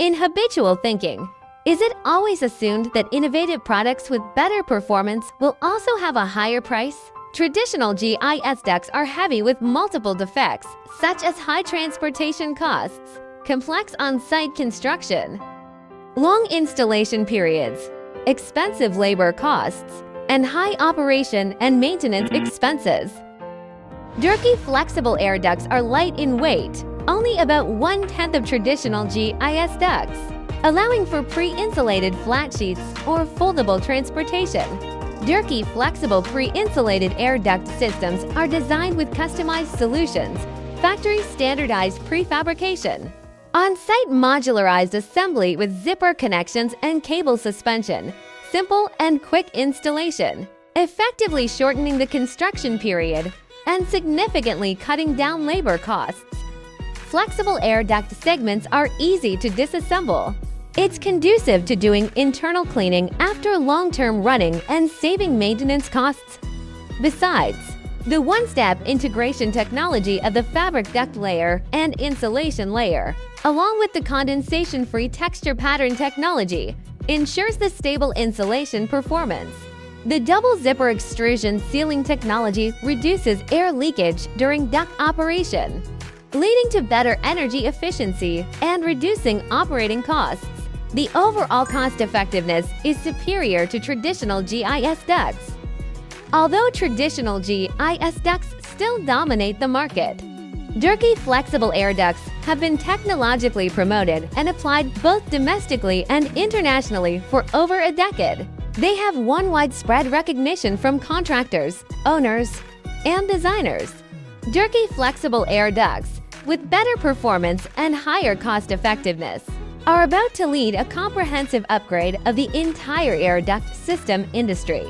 In habitual thinking, is it always assumed that innovative products with better performance will also have a higher price? Traditional GIS ducts are heavy with multiple defects, such as high transportation costs, complex on-site construction, long installation periods, expensive labor costs, and high operation and maintenance expenses. Durkee flexible air ducts are light in weight, only about 1/10 of traditional GIS ducts, allowing for pre-insulated flat sheets or foldable transportation. Durkee flexible pre-insulated air duct systems are designed with customized solutions, factory-standardized prefabrication, on-site modularized assembly with zipper connections and cable suspension, simple and quick installation, effectively shortening the construction period and significantly cutting down labor costs. Flexible air duct segments are easy to disassemble. It's conducive to doing internal cleaning after long-term running and saving maintenance costs. Besides, the one-step integration technology of the fabric duct layer and insulation layer, along with the condensation-free texture pattern technology, ensures the stable insulation performance. The double zipper extrusion sealing technology reduces air leakage during duct operation, leading to better energy efficiency and reducing operating costs. The overall cost effectiveness is superior to traditional GIS ducts. Although traditional GIS ducts still dominate the market, Durkee flexible air ducts have been technologically promoted and applied both domestically and internationally for over a decade. They have won widespread recognition from contractors, owners, and designers. Durkee flexible air ducts, with better performance and higher cost effectiveness, are about to lead a comprehensive upgrade of the entire air duct system industry.